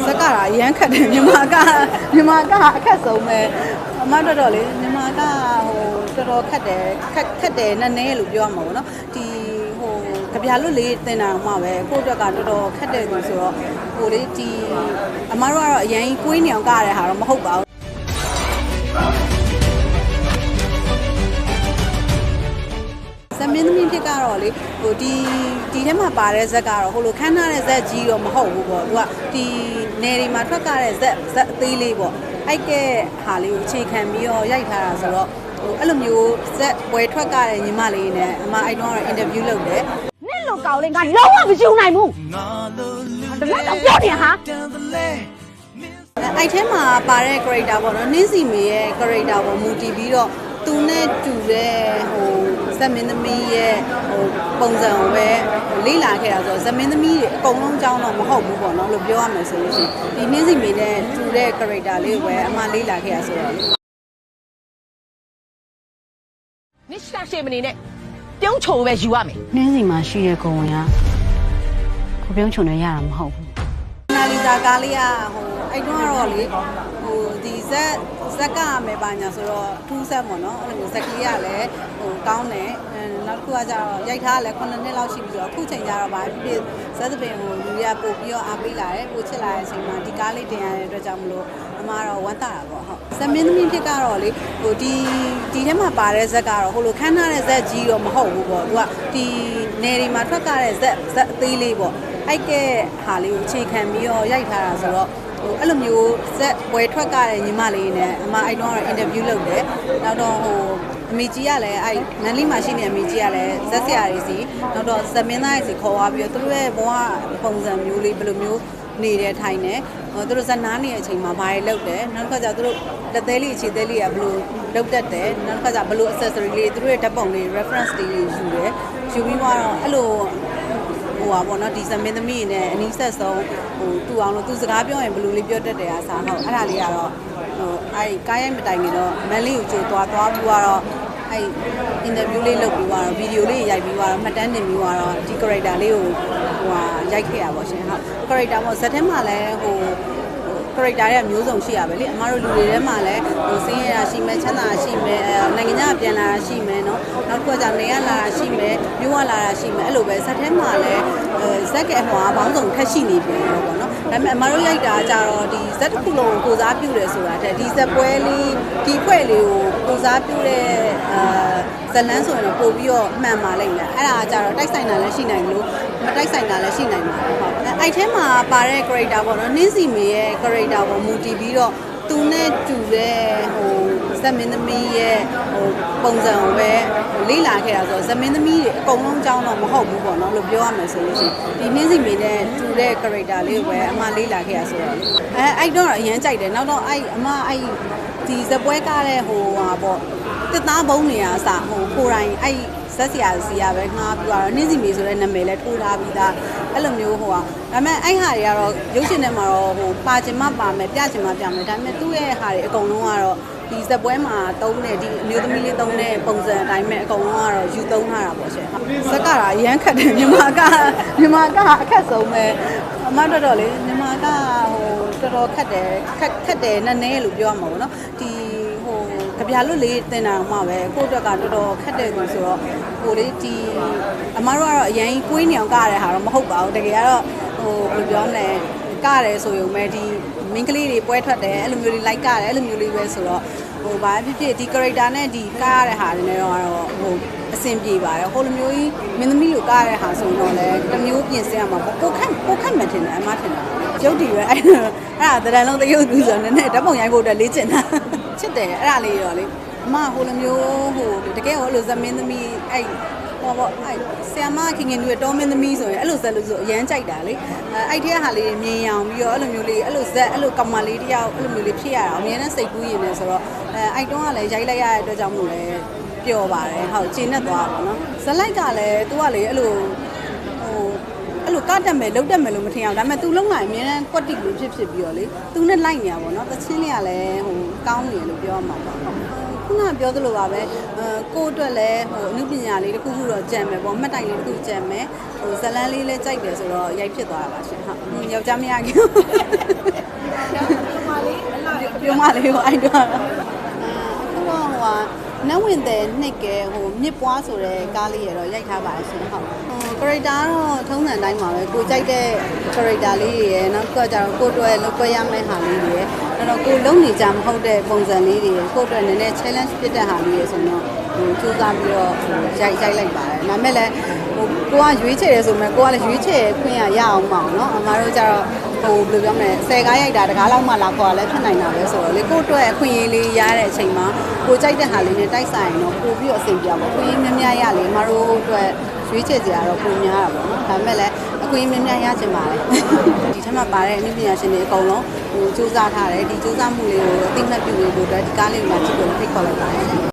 စကားရရမ်းခတ်တယ်မြန်မာကအခက်ဆုံးပဲအမတော်လေမြန်မာကဟိုတော်ခက်တယ်နည်းနည်းလို့ပြောရမှာပေါ့နော်ဒီဟိုကြပြလွတ်လေးတင်တာမှပဲကိုယ့်အတွက်ကတော်ခက်တယ်လို့ဆိုတော့ဟိုလေဒီအမတို့ကတော့အရင်ကွေးနေအောင်ကရတဲ့ဟာတော့မဟုတ်ပါဘူးသမင်းသမီးဖြစ်ကတော့လေဟိုဒီထဲမှာပါတဲ့ဇက်ကတော့ဟိုလိုခန်းထားတဲ့ဇက်ကြီးတော့မဟုတ်ဘူးပေါ့သူကဒီနယ်တွေမှာထွက်ကြတဲ့ဇက်အသေးလေးပေါ့အဲ့ကဲဟာလေးကိုအခြေခံပြီးတော့ရိုက်ထားတာဆိုတော့ဟိုအဲ့လိုမျိုးဇက်ဝယ်ထွက်ကြတဲ့ညီမလေးနဲ့အမအဲ့တော့အင်တာဗျူးလုပ်တယ်နင့်လိုကောင်းလေးကလုံးဝမယူနိုင်ဘူးတကယ်တော့ပြောနေဟာအဲ့ထဲမှာပါတဲ့ character ပေါ့နော်နင်းစီမေရဲ့ character ပေါ့မူတည်ပြီးတော့သူနဲ့တူတဲ့ဟိုဇက်မင်းသမီးရဲ့ဟိုပုံစံကိုပဲလေ့လာခဲ့တာဆိုတော့ဇက်မင်းသမီးတွေအကုန်လုံးအကြောင်းတော့မဟုတ်ဘူးပေါ့နော်လို့ပြောရမယ်ဆိုလို့ရှိရင်ဒီနှင်းစီမေနဲ့တူတဲ့ character လေးကိုပဲအမှလေ့လာခဲ့ရဆိုတော့နစ်ရှာရှေမနေနဲ့ပြုံးချုံပဲယူရမယ်နှင်းစီမှာရှိတဲ့ကိုဝင်ကကိုပြုံးချုံနဲ့ရတာမဟုတ်ဘူးနာလီတာကားလေးကဟိုအဲ့တော့ကတော့လေဟိုဒီဇက်ကမယ်ပါညာဆိုတော့ထူးဆက်ပေါ့နော်အဲ့လိုမျိုးဇက်ကလေးကလည်းဟိုကောင်းတယ်နောက်တစ်ခုကကျတော့ရိုက်ထားလည်း9နှစ်လောက်ရှိပြီဆိုတော့အခုချိန်ကျတော့ဗာဖြစ်ဇက်သပင်ကိုလူရပို့ပြီးတော့အားပေးလာတယ်ပို့ချစ်လာတဲ့အချိန်မှာဒီကားလေးတင်ရတဲ့အတွက်ကြောင့်မလို့အမကတော့ဝမ်းသာတာပေါ့ဟုတ်ဇက်မင်းသမီးဖြစ်ကတော့လေဟိုဒီထဲမှာပါတဲ့ဇက်ကတော့ဟိုလိုခန်းထားတဲ့ဇက်ကြီးတော့မဟုတ်ဘူးပေါ့သူကဒီနယ်တွေမှာထွက်ကြတဲ့ဇက်အသေးလေးပေါ့အဲ့ကဲဟာလေးကိုအခြေခံပြီးတော့ရိုက်ထားတာဆိုတော့ဟိုအဲ့လိုမျိုးဇက်ဝယ်ထွက်ကြတဲ့ညီမလေးနဲ့အမအဲ့တော့အင်တာဗျူးလုပ်တယ်နောက်တော့ဟိုအမေကြီးကလည်းအဲ့နန်းလေးမှာရှိနေအမေကြီးကလည်းဇက်ဆရာတွေစီနောက်တော့ဇမင်းသားတွေစီခေါ်သွားပြီးတော့သူတို့ရဲ့ဘဝပုံစံမျိုးလေးဘယ်လိုမျိုးနေတယ်ထိုင်တယ်ဟိုသူတို့ဇက်နားနေတဲ့အချိန်မှာဘာတွေလုပ်တယ်နောက်တစ်ခါကျသူတို့လက်သေးလေးအခြေသေးလေးကဘယ်လိုလုပ်တတ်တယ်နောက်တစ်ခါကျဘယ်လို accessory လေးသူတို့ရဲ့ဓာတ်ပုံလေး reference လေးယူတယ်ယူပြီးတော့အဲ့လိုဟိုပါပေါ့နော်ဒီဇမင်းသမီးနဲ့အနီးဆက်ဆုံးဟိုတူအောင်လို့သူစကားပြောရင်ဘယ်လိုလေးပြောတတ်တယ်အားစားဟုတ်အဲ့ဒါလေးကတော့ဟိုအဲ့ကားရိုက်မတိုင်ခင်တော့မန်လေးကိုကြိုသွားပြီးတော့အဲ့အင်တာဗျူးလေးလုပ်ပြီးတော့ဗီဒီယိုလေးရိုက်ပြီးတော့မှတ်တမ်းတင်ပြီးတော့ဒီ character လေးကိုဟိုဟာရိုက်ခဲ့ရပါရှင်ဟုတ် character ပေါ့ဇက်ထဲမှာလည်းဟို character ရဲ့မျိုးစုံရှိရပဲလေအမတို့လူတွေထဲမှာလည်းဟိုစင်းရတာရှိမယ်ချမ်းသာရှိမယ်နိုင်ငံခြားပြန်လာတာရှိမယ်เนาะနောက်တစ်ခါကျနေရလာတာရှိမယ်မျိုးရလာတာရှိမယ်အဲ့လိုပဲဇက်ထဲမှာလည်းဇက်ကဲဟိုဟာဘောင်းစုံထက်ရှိနေပြန်တော့ပေါ့เนาะဒါပေမဲ့အမတို့ရိုက်တာကြတော့ဒီဇက်တစ်ခုလုံးကိုစားပြုတယ်ဆိုတာတဲ့ဒီဇက်ပွဲလေးဒီဖွဲ့လေးကိုကိုစားပြုတဲ့ဇလန်းဆိုရင်တော့ပို့ပြီးတော့မှန်ပါလိမ့်မယ်အဲ့ဒါကြတော့တိုက်ဆိုင်တာလည်းရှိနိုင်လို့မတိုက်ဆိုင်တာလည်းရှိနိုင်ပါတယ်ဟုတ်အဲ့ထဲမှာပါတဲ့ character ပေါ့နော်နင်းစီမေရဲ့ character ပေါ့မူတည်ပြီးတော့သူနဲ့တူတဲ့ဟိုဇက်မင်းသမီးရဲ့ဟိုပုံစံကိုပဲလေ့လာခဲ့တာဆိုတော့ဇက်မင်းသမီးတွေအကုန်လုံးအကြောင်းတော့မဟုတ်ဘူးပေါ့နော်လို့ပြောရမယ်ဆိုလို့ရှိရင်ဒီနင်းစီမေနဲ့တူတဲ့ character လေးကိုပဲအမလေ့လာခဲ့ရဆိုတော့အဲ့တော့အရင်ကြိုက်တယ်နောက်တော့အဲ့အမအဲ့ဒီဇက်ပွဲကားတဲ့ဟိုဟာပေါ့တစ်သားဘုံနေရအစဟိုကိုယ်တိုင်အဲ့ဇက်ဆရာစီရပဲငှားပြီးတော့နင်းစီမီဆိုတဲ့နာမည်လဲထိုးထားပြီးသားအဲ့လိုမျိုးဟိုဟာဒါပေမဲ့အဲ့ဟာတွေကတော့ရုပ်ရှင်ထဲမှာတော့ဟိုပါချင်မှပါမယ်ပြချင်မှပြမယ်ဒါပေမဲ့သူ့ရဲ့ဟာတွေအကုန်လုံးကတော့ဒီဇက်ပွဲမှာတုံးတဲ့ဒီအမျိုးသမီးလေးတုံးတဲ့ပုံစံအတိုင်းပဲအကုန်လုံးကတော့ယူသုံးထားတာပေါ့ရှင်ဇက်ကရရမ်းခတ်တယ်မြန်မာကအခက်ဆုံးပဲအမတော်လေမြန်မာကဟိုတော်ခက်တယ်နည်းနည်းလို့ပြောရမှာပေါ့နော်ဒီကြပြလွတ်လေးတင်တာမှပဲကိုယ့်အတွက်ကတော်ခက်တယ်လို့ဆိုတော့ဟိုလေဒီအမတို့ကတော့အရင်ကွေးနေအောင်ကရတဲ့ဟာတော့မဟုတ်ပါဘူးတကယ်ကတော့ဟိုဘယ်လိုပြောမလဲကရတယ်ဆိုရုံပဲဒီမင်းကလေးတွေပွဲထွက်တယ်အဲ့လိုမျိုးလေးလိုက်ကတယ်အဲ့လိုမျိုးလေးပဲဆိုတော့ဟိုဘာဖြစ်ဖြစ်ဒီ character နဲ့ဒီကရတဲ့ဟာတွေနဲ့တော့ဟိုအဆင်ပြေပါတယ်ဟိုလိုမျိုးကြီးမင်းသမီးလိုကရတဲ့ဟာဆိုတော့လည်းတစ်မျိုးပြင်ဆင်ရမှာပေါ့ကိုခက်မှထင်တယ်အမထင်တာရုပ်တည်ပဲအဲ့ဒါတရံလုံးတရုပ်သူဆိုတော့နည်းနည်းဓာတ်ပုံရိုက်ဖို့အတွက်လေ့ကျင့်တာချစ်တယ်အဲ့ဒါလေးရောလေအမဟိုလိုမျိုးဟိုတကယ်ဟိုလိုဇမင်းသမီးအဲ့ဟောပေါ့အဲ့ဆရာမခင်ခင်တို့ရဲ့တောမင်းသမီးဆိုရင်အဲ့လိုဇက်လို့ဆိုအရန်ကြိုက်တာလေအဲ့ထဲဟာလေးမြင်အောင်ပြီးတော့အဲ့လိုမျိုးလေးအဲ့လိုဇက်အဲ့လိုကမလေးတယောက်အဲ့လိုမျိုးလေးဖြစ်ရတာအများနဲ့စိတ်ကူးရင်လည်းဆိုတော့အဲ့တုန်းကလည်းရိုက်လိုက်ရတဲ့အတွက်ကြောင့်မို့လဲပျော်ပါတယ်ဟုတ်ခြေနဲ့သွားပါတော့ဇက်လိုက်ကလည်းသူကလေအဲ့လိုအဲ့လိုကတက်မယ်လုံးတက်မယ်လို့မထင်အောင်ဒါပေမဲ့ तू လုံးလိုက်အများနဲ့ကွက်တိလို့ဖြစ်ပြီးတော့လေ तू နဲ့လိုက်နေရပါတော့သချင်းလေးကလည်းဟိုကောင်းနေလို့ပြောရမှာပေါ့ ခုနပြောသလိုပါပဲကိုယ့်အတွက်လည်းဟိုအမှုပညာလေးတစ်ခုခုတော့ကြံမယ်ပေါ့မှတ်တိုင်လေးတစ်ခုကြံမယ်ဟိုဇလန်းလေးလည်းကြိုက်တယ်ဆိုတော့ရိုက်ဖြစ်သွားတာပါရှင်ဟုတ်ယောက်ျားမရခင်ပြောမလေးဟိုအဲ့တော့နတ်ဝင်တဲ့နှစ်ကဲဟိုမြစ်ပွားဆိုတဲ့ကားလေးရတော့ရိုက်ထားပါရှင်ဟုတ်character တော့ထုံးစံတိုင်းပါပဲကိုကြိုက်တဲ့ character လေးတွေရယ်နောက်ကကြတော့ကိုတွေ့လောက်ပွဲရမယ့်ဟာလေးတွေရယ်အဲ့တော့ကိုလုံးနေကြမဟုတ်တဲ့ပုံစံလေးတွေရယ်ကိုတွေ့နည်းနည်း challenge ဖြစ်တဲ့ဟာလေးရယ်ဆိုတော့ဟိုစူးစမ်းပြီးတော့ရိုက်လိုက်ပါတယ်ဒါမဲ့လည်းဟိုကိုကရွေးချယ်ရဲဆိုမှကိုကလည်းရွေးချယ်ခွင့်ရအောင်ပါအောင်เนาะအမားတို့ကြတော့ဟိုဘယ်လိုပြောမလဲ10ကားရိုက်တာတကားလောက်မှလာခေါ်လည်းဖြစ်နိုင်တာပဲဆိုတော့လေကိုတွေ့အခွင့်အရေးလေးရတဲ့အချိန်မှာကိုကြိုက်တဲ့ဟာလေးနဲ့တိုက်ဆိုင်ရင်တော့ပို့ပြီးတော့အဆင်ပြေအောင်အခွင့်အရေးများများရလေအမားတို့အတွက်ရွေးချယ်ကြရတော့ပုံများတာပေါ့နော်ဒါပေမဲ့လည်းအခွင့်အရေးများများရချင်ပါတယ်ဒီထက်မှပါတဲ့အနည်းပညာရှင်တွေအကုန်လုံးဟိုစူးစမ်းထားတယ်ဒီစူးစမ်းမှုလေးကိုအသိမှတ်ပြုပေးဖို့အတွက်ဒီကားလေးကိုမှကြည့်လို့ဖိတ်ခေါ်လိုက်ပါတယ်